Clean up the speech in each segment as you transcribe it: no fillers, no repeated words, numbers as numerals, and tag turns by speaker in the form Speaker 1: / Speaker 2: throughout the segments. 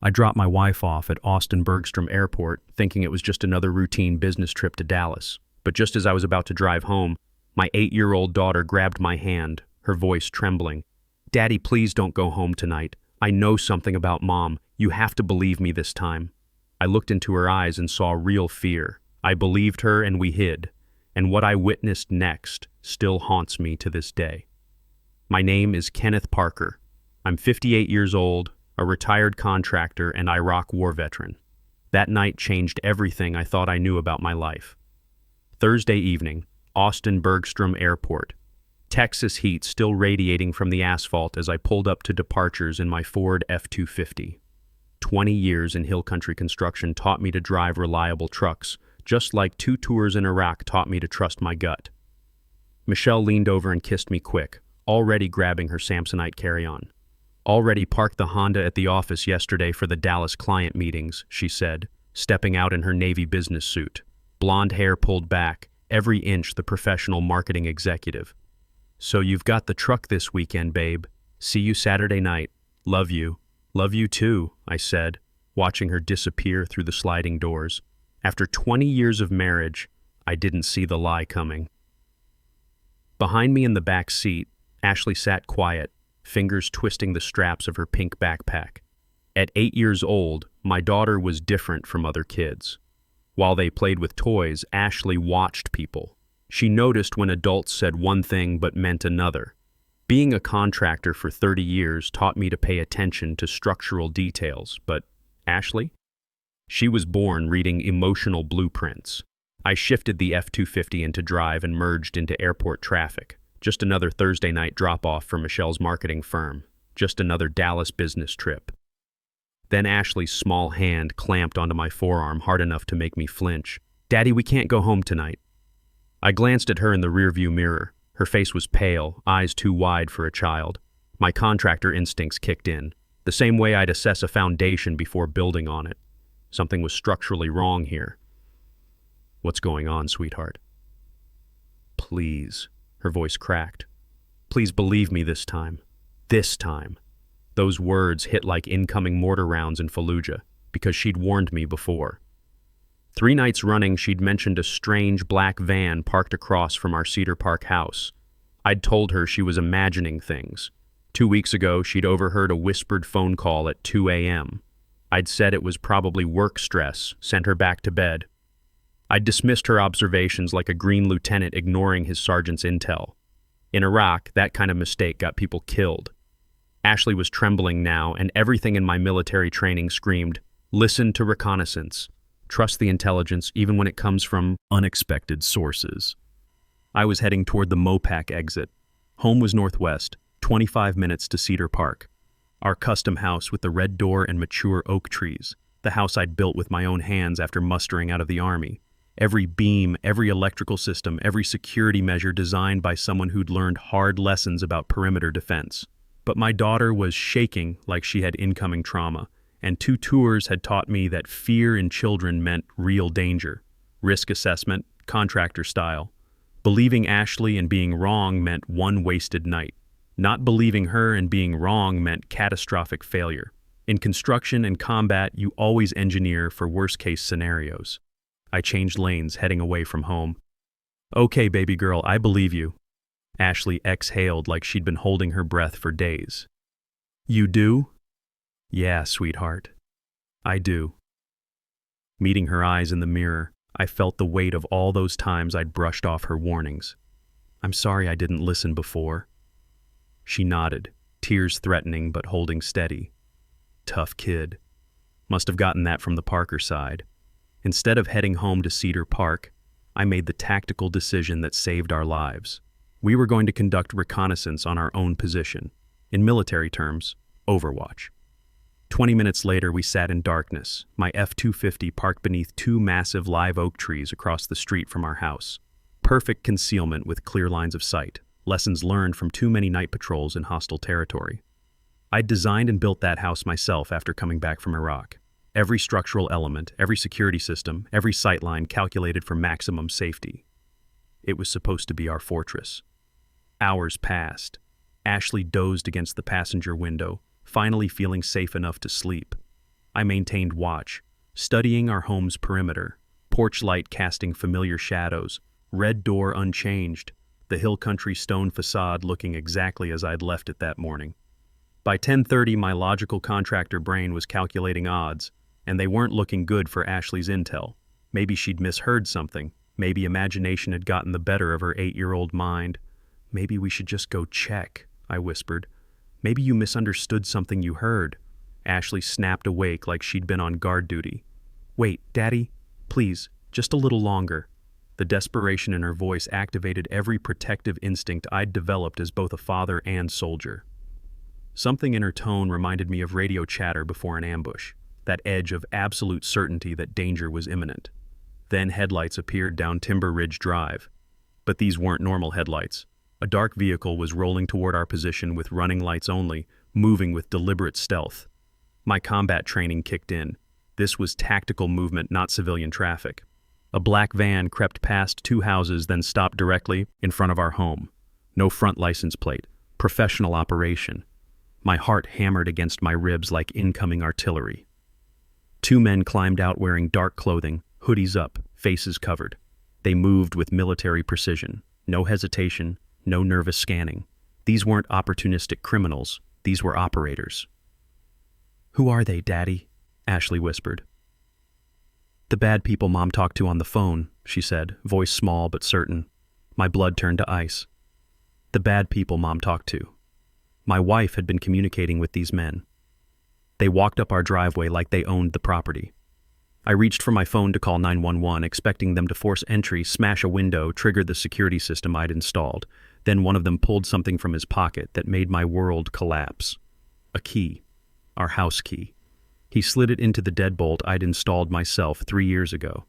Speaker 1: I dropped my wife off at Austin-Bergstrom Airport, thinking it was just another routine business trip to Dallas. But just as I was about to drive home, my 8-year-old daughter grabbed my hand, her voice trembling. "Daddy, please don't go home tonight. I know something about Mom. You have to believe me this time." I looked into her eyes and saw real fear. I believed her and we hid. And what I witnessed next still haunts me to this day. My name is Kenneth Parker. I'm 58 years old, a retired contractor and Iraq war veteran. That night changed everything I thought I knew about my life. Thursday evening, Austin-Bergstrom Airport. Texas heat still radiating from the asphalt as I pulled up to departures in my Ford F-250. 20 years in hill country construction taught me to drive reliable trucks, just like 2 tours in Iraq taught me to trust my gut. Michelle leaned over and kissed me quick, already grabbing her Samsonite carry-on. "Already parked the Honda at the office yesterday for the Dallas client meetings," she said, stepping out in her Navy business suit. Blonde hair pulled back, every inch the professional marketing executive. "So you've got the truck this weekend, babe. See you Saturday night. Love you." "Love you too," I said, watching her disappear through the sliding doors. After 20 years of marriage, I didn't see the lie coming. Behind me in the back seat, Ashley sat quiet, fingers twisting the straps of her pink backpack. At 8 years old, my daughter was different from other kids. While they played with toys, Ashley watched people. She noticed when adults said one thing but meant another. Being a contractor for 30 years taught me to pay attention to structural details, but Ashley? She was born reading emotional blueprints. I shifted the F-250 into drive and merged into airport traffic. Just another Thursday night drop-off for Michelle's marketing firm. Just another Dallas business trip. Then Ashley's small hand clamped onto my forearm hard enough to make me flinch. "Daddy, we can't go home tonight." I glanced at her in the rearview mirror. Her face was pale, eyes too wide for a child. My contractor instincts kicked in, the same way I'd assess a foundation before building on it. Something was structurally wrong here. "What's going on, sweetheart?" "Please," her voice cracked. "Please believe me this time. This time." Those words hit like incoming mortar rounds in Fallujah, because she'd warned me before. 3 nights running, she'd mentioned a strange black van parked across from our Cedar Park house. I'd told her she was imagining things. 2 weeks ago, she'd overheard a whispered phone call at 2 a.m. I'd said it was probably work stress, sent her back to bed. I'd dismissed her observations like a green lieutenant ignoring his sergeant's intel. In Iraq, that kind of mistake got people killed. Ashley was trembling now, and everything in my military training screamed, "Listen to reconnaissance. Trust the intelligence even when it comes from unexpected sources." I was heading toward the Mopac exit. Home was northwest, 25 minutes to Cedar Park. Our custom house with the red door and mature oak trees. The house I'd built with my own hands after mustering out of the Army. Every beam, every electrical system, every security measure designed by someone who'd learned hard lessons about perimeter defense. But my daughter was shaking like she had incoming trauma, and 2 tours had taught me that fear in children meant real danger. Risk assessment, contractor style. Believing Ashley and being wrong meant one wasted night. Not believing her and being wrong meant catastrophic failure. In construction and combat, you always engineer for worst-case scenarios. I changed lanes, heading away from home. "Okay, baby girl, I believe you." Ashley exhaled like she'd been holding her breath for days. "You do?" "Yeah, sweetheart. I do." Meeting her eyes in the mirror, I felt the weight of all those times I'd brushed off her warnings. "I'm sorry I didn't listen before." She nodded, tears threatening but holding steady. Tough kid. Must have gotten that from the Parker side. Instead of heading home to Cedar Park, I made the tactical decision that saved our lives. We were going to conduct reconnaissance on our own position. In military terms, overwatch. 20 minutes later, we sat in darkness, my F-250 parked beneath 2 massive live oak trees across the street from our house. Perfect concealment with clear lines of sight. Lessons learned from too many night patrols in hostile territory. I'd designed and built that house myself after coming back from Iraq. Every structural element, every security system, every sightline calculated for maximum safety. It was supposed to be our fortress. Hours passed. Ashley dozed against the passenger window, finally feeling safe enough to sleep. I maintained watch, studying our home's perimeter, porch light casting familiar shadows, red door unchanged, the hill country stone facade looking exactly as I'd left it that morning. By 10:30, my logical contractor brain was calculating odds, and they weren't looking good for Ashley's intel. Maybe she'd misheard something. Maybe imagination had gotten the better of her 8-year-old mind. Maybe we should just go check, I whispered. Maybe you misunderstood something you heard. Ashley snapped awake like she'd been on guard duty. Wait, Daddy, please, just a little longer. The desperation in her voice activated every protective instinct I'd developed as both a father and soldier. Something in her tone reminded me of radio chatter before an ambush, that edge of absolute certainty that danger was imminent. Then headlights appeared down Timber Ridge Drive. But these weren't normal headlights. A dark vehicle was rolling toward our position with running lights only, moving with deliberate stealth. My combat training kicked in. This was tactical movement, not civilian traffic. A black van crept past 2 houses, then stopped directly in front of our home. No front license plate. Professional operation. My heart hammered against my ribs like incoming artillery. 2 men climbed out wearing dark clothing, hoodies up, faces covered. They moved with military precision. No hesitation, no nervous scanning. These weren't opportunistic criminals. These were operators. "Who are they, Daddy?" Ashley whispered. "The bad people Mom talked to on the phone," she said, voice small but certain. My blood turned to ice. The bad people Mom talked to. My wife had been communicating with these men. They walked up our driveway like they owned the property. I reached for my phone to call 911, expecting them to force entry, smash a window, trigger the security system I'd installed. Then one of them pulled something from his pocket that made my world collapse. A key. Our house key. He slid it into the deadbolt I'd installed myself 3 years ago.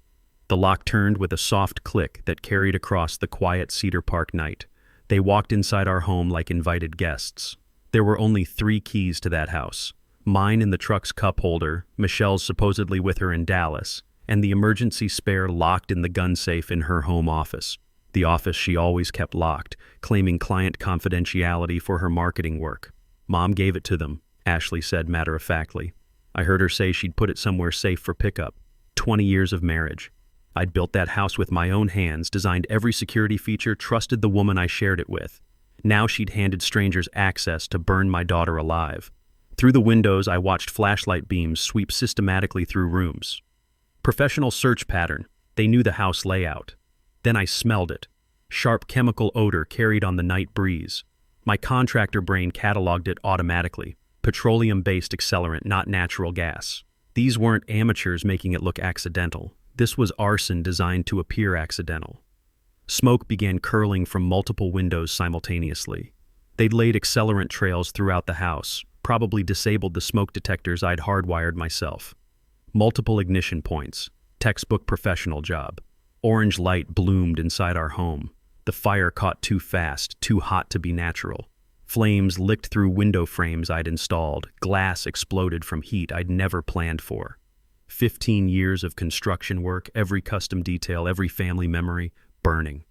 Speaker 1: The lock turned with a soft click that carried across the quiet Cedar Park night. They walked inside our home like invited guests. There were only 3 keys to that house. Mine in the truck's cup holder, Michelle's supposedly with her in Dallas, and the emergency spare locked in the gun safe in her home office. The office she always kept locked, claiming client confidentiality for her marketing work. Mom gave it to them, Ashley said matter-of-factly. I heard her say she'd put it somewhere safe for pickup. 20 years of marriage. I'd built that house with my own hands, designed every security feature, trusted the woman I shared it with. Now she'd handed strangers access to burn my daughter alive. Through the windows, I watched flashlight beams sweep systematically through rooms. Professional search pattern. They knew the house layout. Then I smelled it. Sharp chemical odor carried on the night breeze. My contractor brain cataloged it automatically. Petroleum-based accelerant, not natural gas. These weren't amateurs making it look accidental. This was arson designed to appear accidental. Smoke began curling from multiple windows simultaneously. They'd laid accelerant trails throughout the house, probably disabled the smoke detectors I'd hardwired myself. Multiple ignition points. Textbook professional job. Orange light bloomed inside our home. The fire caught too fast, too hot to be natural. Flames licked through window frames I'd installed. Glass exploded from heat I'd never planned for. 15 years of construction work, every custom detail, every family memory, burning.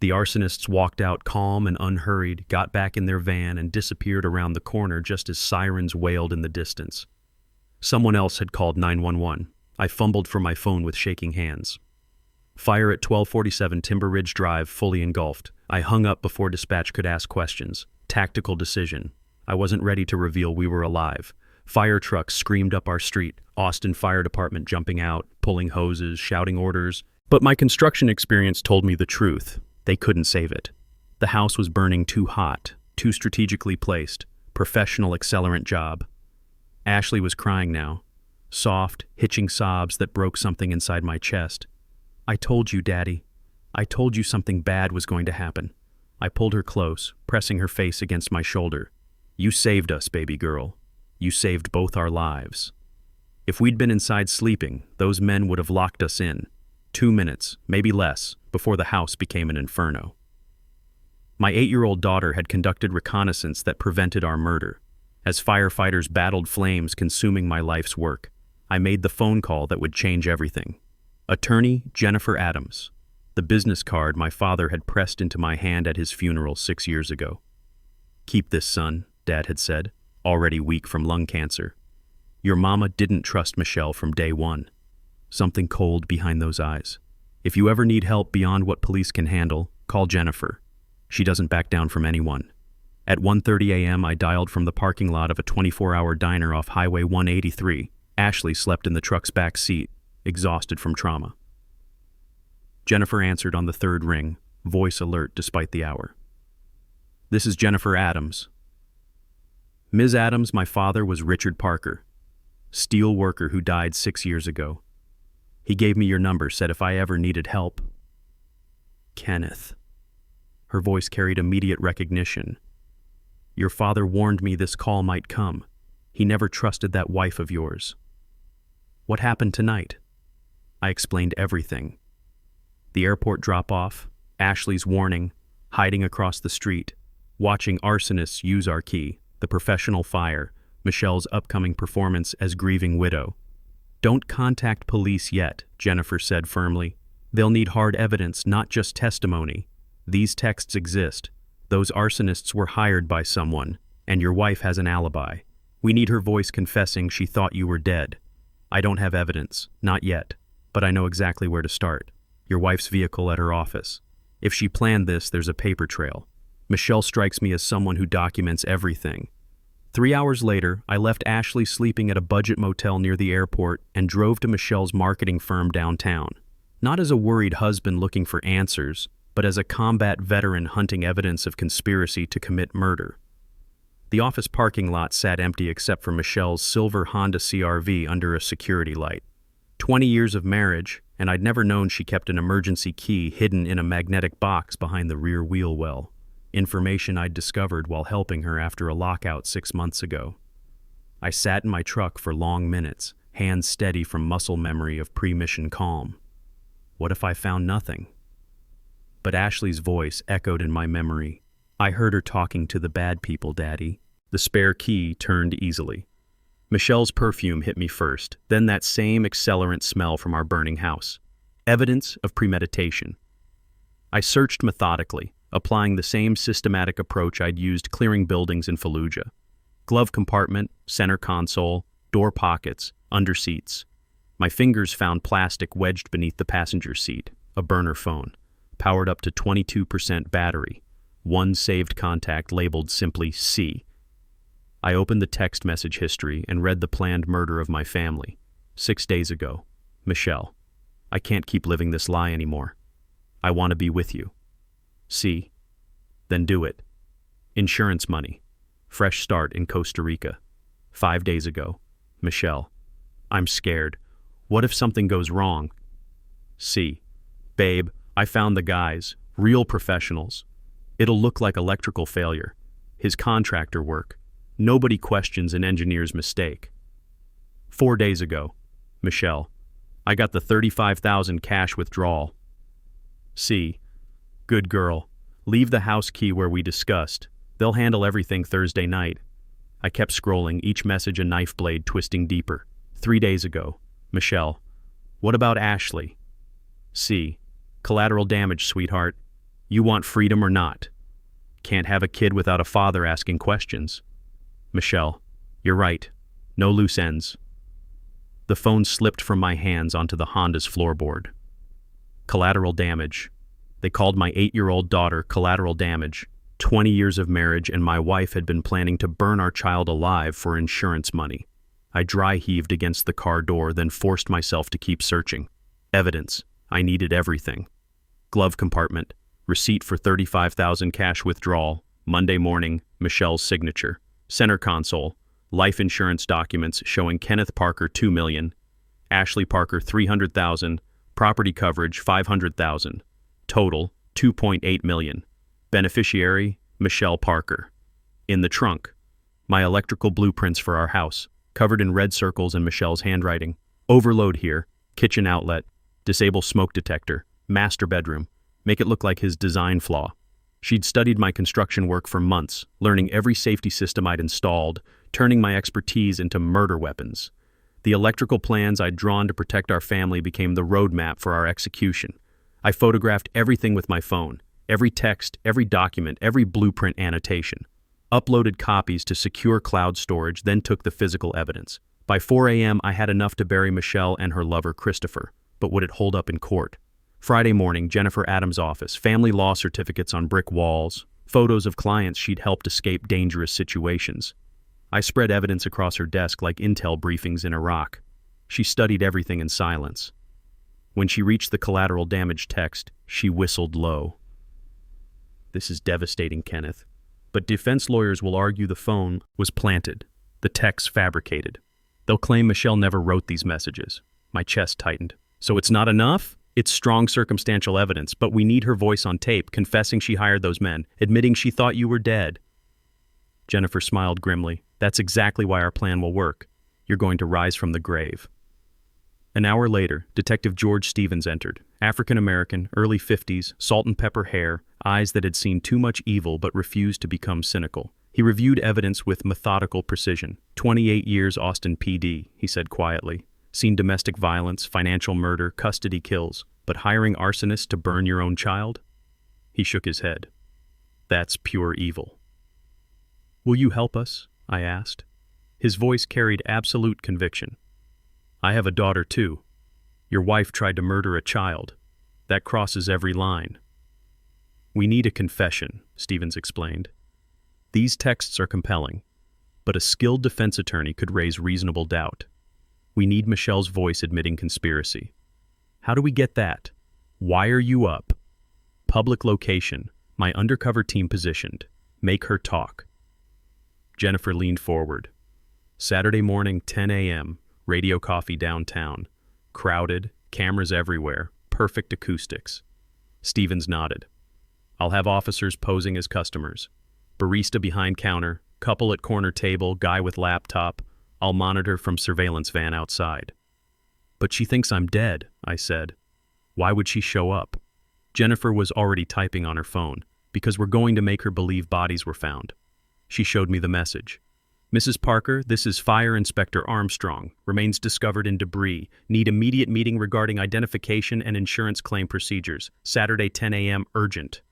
Speaker 1: The arsonists walked out calm and unhurried, got back in their van, and disappeared around the corner just as sirens wailed in the distance. Someone else had called 911. I fumbled for my phone with shaking hands. Fire at 1247 Timber Ridge Drive fully engulfed. I hung up before dispatch could ask questions. Tactical decision. I wasn't ready to reveal we were alive. Fire trucks screamed up our street. Austin Fire Department jumping out, pulling hoses, shouting orders. But my construction experience told me the truth. They couldn't save it. The house was burning too hot, too strategically placed. Professional accelerant job. Ashley was crying now. Soft, hitching sobs that broke something inside my chest. I told you, Daddy. I told you something bad was going to happen. I pulled her close, pressing her face against my shoulder. You saved us, baby girl. You saved both our lives. If we'd been inside sleeping, those men would have locked us in. 2 minutes, maybe less, before the house became an inferno. My 8-year-old daughter had conducted reconnaissance that prevented our murder. As firefighters battled flames consuming my life's work, I made the phone call that would change everything. Attorney Jennifer Adams, the business card my father had pressed into my hand at his funeral 6 years ago. Keep this, son, Dad had said, already weak from lung cancer. Your mama didn't trust Michelle from day one. Something cold behind those eyes. If you ever need help beyond what police can handle, call Jennifer. She doesn't back down from anyone. At 1:30 a.m., I dialed from the parking lot of a 24-hour diner off Highway 183. Ashley slept in the truck's back seat, exhausted from trauma. Jennifer answered on the third ring, voice alert despite the hour. This is Jennifer Adams. Ms. Adams, my father was Richard Parker, steel worker who died 6 years ago. He gave me your number, said if I ever needed help. Kenneth. Her voice carried immediate recognition. Your father warned me this call might come. He never trusted that wife of yours. What happened tonight? I explained everything. The airport drop-off, Ashley's warning, hiding across the street, watching arsonists use our key, the professional fire, Michelle's upcoming performance as grieving widow. Don't contact police yet, Jennifer said firmly. They'll need hard evidence, not just testimony. These texts exist. Those arsonists were hired by someone, and your wife has an alibi. We need her voice confessing she thought you were dead. I don't have evidence, not yet, but I know exactly where to start. Your wife's vehicle at her office. If she planned this, there's a paper trail. Michelle strikes me as someone who documents everything. 3 hours later, I left Ashley sleeping at a budget motel near the airport and drove to Michelle's marketing firm downtown. Not as a worried husband looking for answers, but as a combat veteran hunting evidence of conspiracy to commit murder. The office parking lot sat empty except for Michelle's silver Honda CR-V under a security light. 20 years of marriage, and I'd never known she kept an emergency key hidden in a magnetic box behind the rear wheel well. Information I'd discovered while helping her after a lockout 6 months ago. I sat in my truck for long minutes, hands steady from muscle memory of pre-mission calm. What if I found nothing? But Ashley's voice echoed in my memory. I heard her talking to the bad people, Daddy. The spare key turned easily. Michelle's perfume hit me first, then that same accelerant smell from our burning house. Evidence of premeditation. I searched methodically, applying the same systematic approach I'd used clearing buildings in Fallujah. Glove compartment, center console, door pockets, under seats. My fingers found plastic wedged beneath the passenger seat, a burner phone, powered up to 22% battery, one saved contact labeled simply C. I opened the text message history and read the planned murder of my family. 6 days ago. Michelle, I can't keep living this lie anymore. I want to be with you. C. Then do it. Insurance money. Fresh start in Costa Rica. 5 days ago. Michelle, I'm scared. What if something goes wrong? C. Babe, I found the guys. Real professionals. It'll look like electrical failure. His contractor work. Nobody questions an engineer's mistake. 4 days ago. Michelle, I got the $35,000 cash withdrawal. C. Good girl. Leave the house key where we discussed. They'll handle everything Thursday night. I kept scrolling, each message a knife blade twisting deeper. 3 days ago. Michelle, what about Ashley? C. Collateral damage, sweetheart. You want freedom or not? Can't have a kid without a father asking questions. Michelle, you're right. No loose ends. The phone slipped from my hands onto the Honda's floorboard. Collateral damage. They called my 8-year-old daughter collateral damage. 20 years of marriage, and my wife had been planning to burn our child alive for insurance money. I dry heaved against the car door, then forced myself to keep searching. Evidence. I needed everything. Glove compartment. Receipt for $35,000 cash withdrawal. Monday morning. Michelle's signature. Center console. Life insurance documents showing Kenneth Parker $2 million. Ashley Parker $300,000. Property coverage $500,000. Total $2.8 million. Beneficiary Michelle Parker. In the trunk. My electrical blueprints for our house, covered in red circles and Michelle's handwriting. Overload here. Kitchen outlet. Disable smoke detector. Master bedroom. Make it look like his design flaw. She'd studied my construction work for months, learning every safety system I'd installed, turning my expertise into murder weapons. The electrical plans I'd drawn to protect our family became the roadmap for our execution. I photographed everything with my phone, every text, every document, every blueprint annotation. Uploaded copies to secure cloud storage, then took the physical evidence. By 4 a.m., I had enough to bury Michelle and her lover, Christopher, but would it hold up in court? Friday morning, Jennifer Adams' office, family law certificates on brick walls, photos of clients she'd helped escape dangerous situations. I spread evidence across her desk like intel briefings in Iraq. She studied everything in silence. When she reached the collateral damage text, she whistled low. This is devastating, Kenneth. But defense lawyers will argue the phone was planted, the text fabricated. They'll claim Michelle never wrote these messages. My chest tightened. So it's not enough? It's strong circumstantial evidence, but we need her voice on tape, confessing she hired those men, admitting she thought you were dead. Jennifer smiled grimly. That's exactly why our plan will work. You're going to rise from the grave. An hour later, Detective George Stevens entered. African-American, early 50s, salt and pepper hair, eyes that had seen too much evil but refused to become cynical. He reviewed evidence with methodical precision. 28 years Austin PD, he said quietly. Seen domestic violence, financial murder, custody kills, but hiring arsonists to burn your own child? He shook his head. That's pure evil. Will you help us? I asked. His voice carried absolute conviction. I have a daughter too. Your wife tried to murder a child. That crosses every line. We need a confession, Stevens explained. These texts are compelling, but a skilled defense attorney could raise reasonable doubt. We need Michelle's voice admitting conspiracy. How do we get that? Wire you up. Public location. My undercover team positioned. Make her talk. Jennifer leaned forward. Saturday morning, 10 a.m., radio coffee downtown. Crowded, cameras everywhere, perfect acoustics. Stevens nodded. I'll have officers posing as customers. Barista behind counter, couple at corner table, guy with laptop. I'll monitor from surveillance van outside. But she thinks I'm dead, I said. Why would she show up? Jennifer was already typing on her phone, because we're going to make her believe bodies were found. She showed me the message. Mrs. Parker, this is Fire Inspector Armstrong. Remains discovered in debris. Need immediate meeting regarding identification and insurance claim procedures. Saturday 10 a.m. urgent.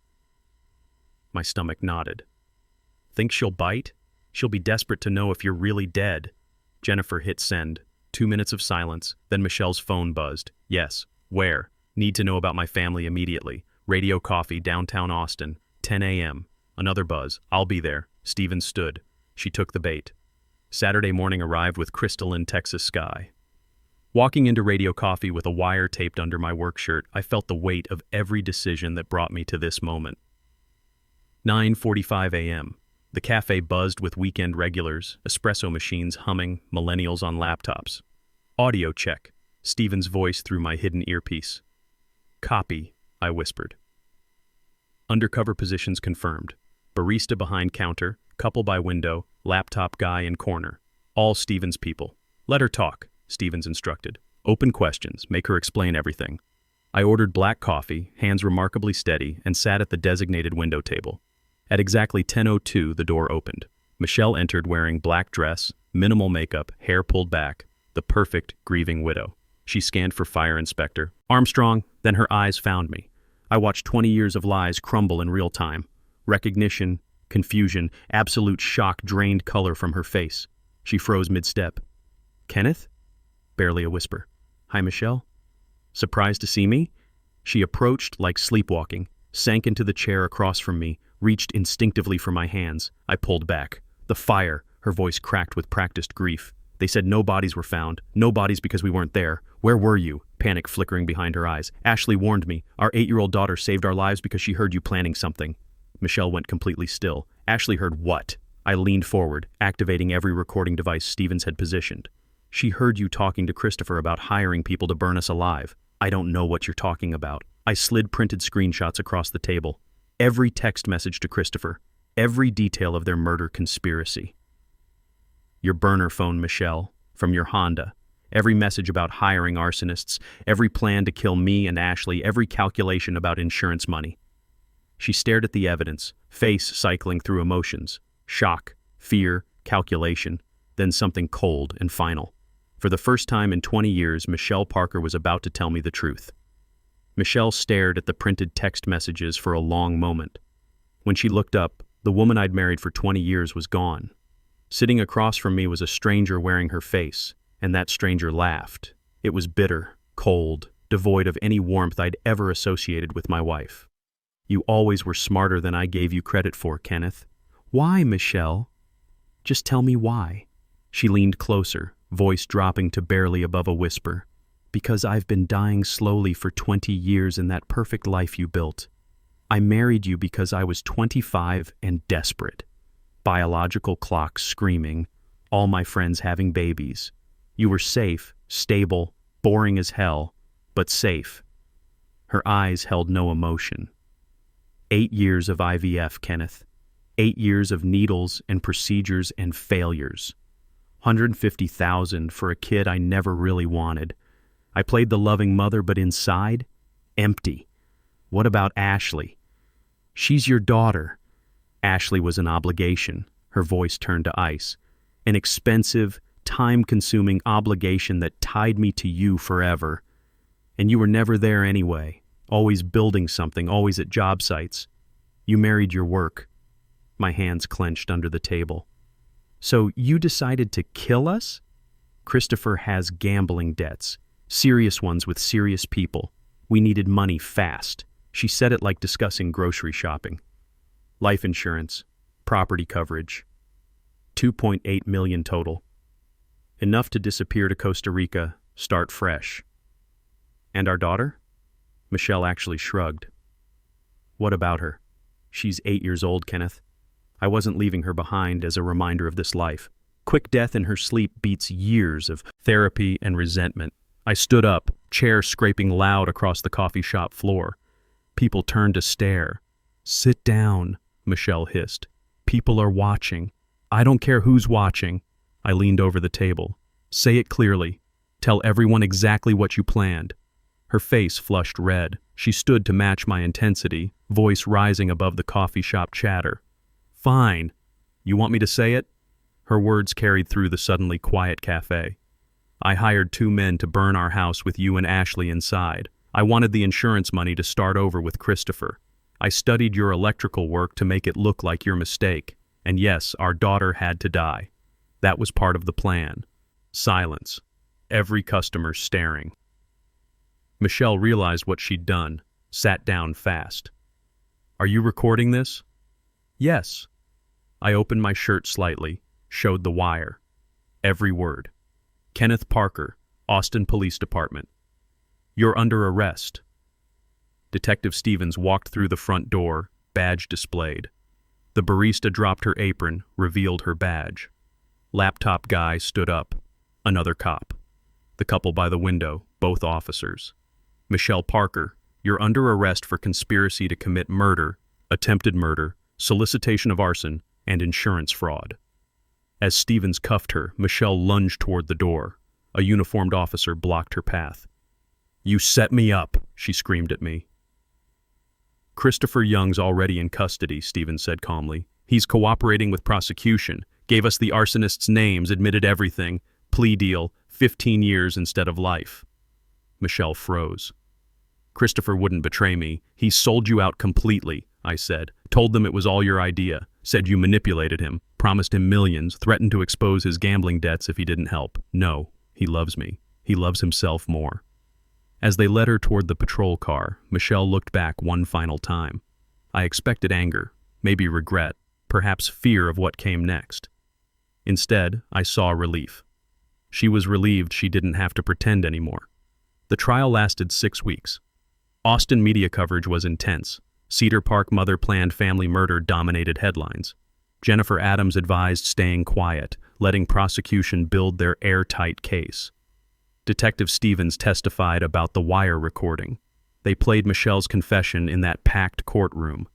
Speaker 1: My stomach nodded. Think she'll bite? She'll be desperate to know if you're really dead. Jennifer hit send. 2 minutes of silence. Then Michelle's phone buzzed. Yes. Where? Need to know about my family immediately. Radio coffee, downtown Austin. 10 a.m. Another buzz. I'll be there. Stevens stood. She took the bait. Saturday morning arrived with crystalline Texas sky. Walking into radio coffee with a wire taped under my work shirt, I felt the weight of every decision that brought me to this moment. 9:45 a.m. The cafe buzzed with weekend regulars, espresso machines humming, millennials on laptops. Audio check. Stevens' voice through my hidden earpiece. Copy, I whispered. Undercover positions confirmed. Barista behind counter, couple by window, laptop guy in corner. All Stevens people. Let her talk, Stevens instructed. Open questions, make her explain everything. I ordered black coffee, hands remarkably steady, and sat at the designated window table. At exactly 10:02, the door opened. Michelle entered wearing black dress, minimal makeup, hair pulled back, the perfect grieving widow. She scanned for Fire Inspector Armstrong, then her eyes found me. I watched 20 years of lies crumble in real time. Recognition, confusion, absolute shock drained color from her face. She froze mid-step. Kenneth? Barely a whisper. Hi, Michelle. Surprised to see me? She approached like sleepwalking, sank into the chair across from me, reached instinctively for my hands. I pulled back. The fire, her voice cracked with practiced grief. They said no bodies were found. No bodies because we weren't there. Where were you? Panic flickering behind her eyes. Ashley warned me. Our 8-year-old daughter saved our lives because she heard you planning something. Michelle went completely still. Ashley heard what? I leaned forward, activating every recording device Stevens had positioned. She heard you talking to Christopher about hiring people to burn us alive. I don't know what you're talking about. I slid printed screenshots across the table. Every text message to Christopher. Every detail of their murder conspiracy. Your burner phone, Michelle, from your Honda. Every message about hiring arsonists. Every plan to kill me and Ashley. Every calculation about insurance money. She stared at the evidence, face cycling through emotions. Shock, fear, calculation, then something cold and final. For the first time in 20 years, Michelle Parker was about to tell me the truth. Michelle stared at the printed text messages for a long moment. When she looked up, the woman I'd married for 20 years was gone. Sitting across from me was a stranger wearing her face, And that stranger laughed. It was bitter, cold, devoid of any warmth I'd ever associated with my wife. You always were smarter than I gave you credit for, Kenneth. Why, Michelle? Just tell me why. She leaned closer, voice dropping to barely above a whisper. Because I've been dying slowly for 20 years in that perfect life you built. I married you because I was 25 and desperate. Biological clocks screaming, all my friends having babies. You were safe, stable, boring as hell, but safe. Her eyes held no emotion. 8 years of IVF, Kenneth. 8 years of needles and procedures and failures. $150,000 for a kid I never really wanted. I played the loving mother, but inside, empty. What about Ashley? She's your daughter. Ashley was an obligation. Her voice turned to ice. An expensive, time-consuming obligation that tied me to you forever. And you were never there anyway, always building something, always at job sites. You married your work. My hands clenched under the table. So you decided to kill us? Christopher has gambling debts, serious ones with serious people. We needed money fast. She said it like discussing grocery shopping. Life insurance, property coverage, $2.8 million total. Enough to disappear to Costa Rica, start fresh. And our daughter? Michelle actually shrugged. What about her? She's 8 years old, Kenneth. I wasn't leaving her behind as a reminder of this life. Quick death in her sleep beats years of therapy and resentment. I stood up, chair scraping loud across the coffee shop floor. People turned to stare. Sit down, Michelle hissed. People are watching. I don't care who's watching. I leaned over the table. Say it clearly. Tell everyone exactly what you planned. Her face flushed red. She stood to match my intensity, voice rising above the coffee shop chatter. Fine. You want me to say it? Her words carried through the suddenly quiet cafe. I hired 2 men to burn our house with you and Ashley inside. I wanted the insurance money to start over with Christopher. I studied your electrical work to make it look like your mistake. And yes, our daughter had to die. That was part of the plan. Silence. Every customer staring. Michelle realized what she'd done, sat down fast. Are you recording this? Yes. I opened my shirt slightly, showed the wire. Every word. Kenneth Parker, Austin Police Department. You're under arrest. Detective Stevens walked through the front door, badge displayed. The barista dropped her apron, revealed her badge. Laptop guy stood up. Another cop. The couple by the window, both officers. Michelle Parker, you're under arrest for conspiracy to commit murder, attempted murder, solicitation of arson, and insurance fraud. As Stevens cuffed her, Michelle lunged toward the door. A uniformed officer blocked her path. You set me up, she screamed at me. Christopher Young's already in custody, Stevens said calmly. He's cooperating with prosecution, gave us the arsonists' names, admitted everything, plea deal, 15 years instead of life. Michelle froze. Christopher wouldn't betray me. He sold you out completely, I said. Told them it was all your idea. Said you manipulated him, promised him millions, threatened to expose his gambling debts if he didn't help. No, he loves me. He loves himself more. As they led her toward the patrol car, Michelle looked back one final time. I expected anger, maybe regret, perhaps fear of what came next. Instead, I saw relief. She was relieved she didn't have to pretend anymore. The trial lasted 6 weeks. Austin media coverage was intense. Cedar Park mother planned family murder dominated headlines. Jennifer Adams advised staying quiet, letting prosecution build their airtight case. Detective Stevens testified about the wire recording. They played Michelle's confession in that packed courtroom.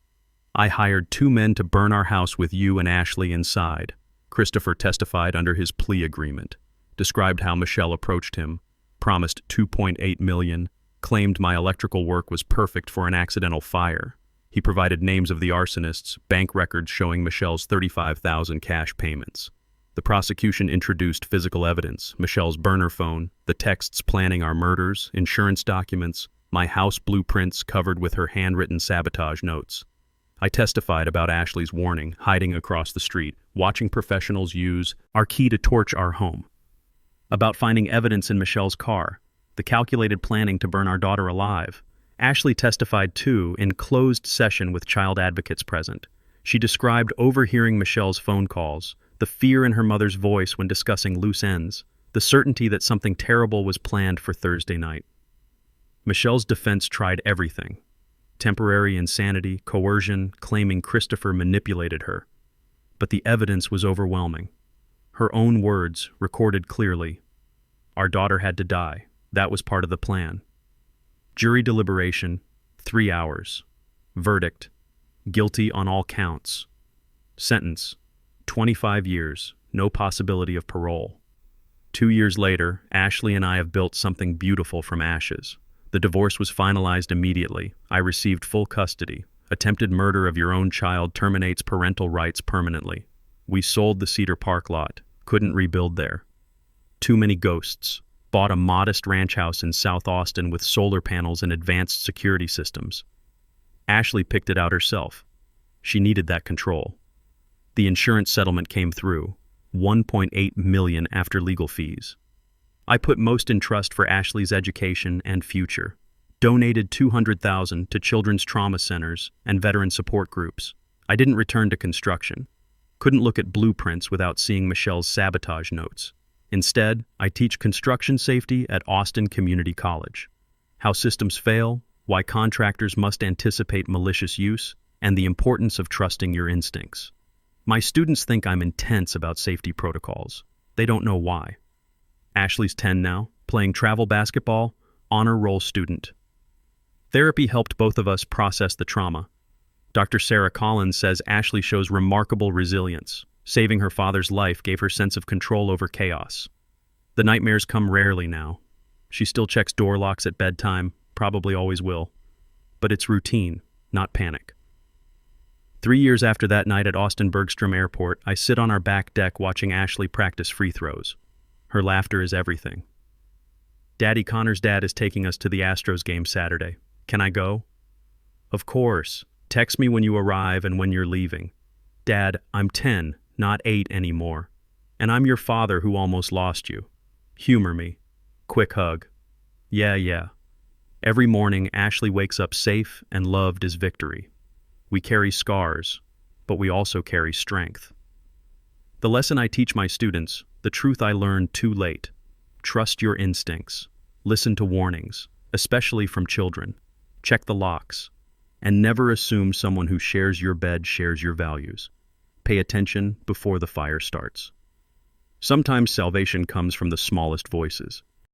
Speaker 1: I hired 2 men to burn our house with you and Ashley inside. Christopher testified under his plea agreement, described how Michelle approached him, promised $2.8 million, claimed my electrical work was perfect for an accidental fire. He provided names of the arsonists, bank records showing Michelle's $35,000 cash payments. The prosecution introduced physical evidence, Michelle's burner phone, the texts planning our murders, insurance documents, my house blueprints covered with her handwritten sabotage notes. I testified about Ashley's warning, hiding across the street, watching professionals use our key to torch our home. About finding evidence in Michelle's car, the calculated planning to burn our daughter alive. Ashley testified too in closed session with child advocates present. She described overhearing Michelle's phone calls, the fear in her mother's voice when discussing loose ends, the certainty that something terrible was planned for Thursday night. Michelle's defense tried everything: temporary insanity, coercion, claiming Christopher manipulated her. But the evidence was overwhelming. Her own words, recorded clearly. Our daughter had to die. That was part of the plan. Jury deliberation, 3 hours. Verdict: guilty on all counts. Sentence: 25 years, no possibility of parole. 2 years later, Ashley and I have built something beautiful from ashes. The divorce was finalized immediately. I received full custody. Attempted murder of your own child terminates parental rights permanently. We sold the Cedar Park lot. Couldn't rebuild there. Too many ghosts. Bought a modest ranch house in South Austin with solar panels and advanced security systems. Ashley picked it out herself. She needed that control. The insurance settlement came through, $1.8 million after legal fees. I put most in trust for Ashley's education and future. Donated $200,000 to children's trauma centers and veteran support groups. I didn't return to construction. Couldn't look at blueprints without seeing Michelle's sabotage notes. Instead, I teach construction safety at Austin Community College. How systems fail, why contractors must anticipate malicious use, and the importance of trusting your instincts. My students think I'm intense about safety protocols. They don't know why. Ashley's 10 now, playing travel basketball, honor roll student. Therapy helped both of us process the trauma. Dr. Sarah Collins says Ashley shows remarkable resilience. Saving her father's life gave her sense of control over chaos. The nightmares come rarely now. She still checks door locks at bedtime, probably always will. But it's routine, not panic. 3 years after that night at Austin-Bergstrom Airport, I sit on our back deck watching Ashley practice free throws. Her laughter is everything. Daddy Connor's dad is taking us to the Astros game Saturday. Can I go? Of course. Text me when you arrive and when you're leaving. Dad, I'm 10, not 8 anymore. And I'm your father who almost lost you. Humor me. Quick hug. Yeah. Every morning, Ashley wakes up safe and loved as victory. We carry scars, but we also carry strength. The lesson I teach my students, the truth I learned too late: trust your instincts, listen to warnings, especially from children, check the locks, and never assume someone who shares your bed shares your values. Pay attention before the fire starts. Sometimes salvation comes from the smallest voices.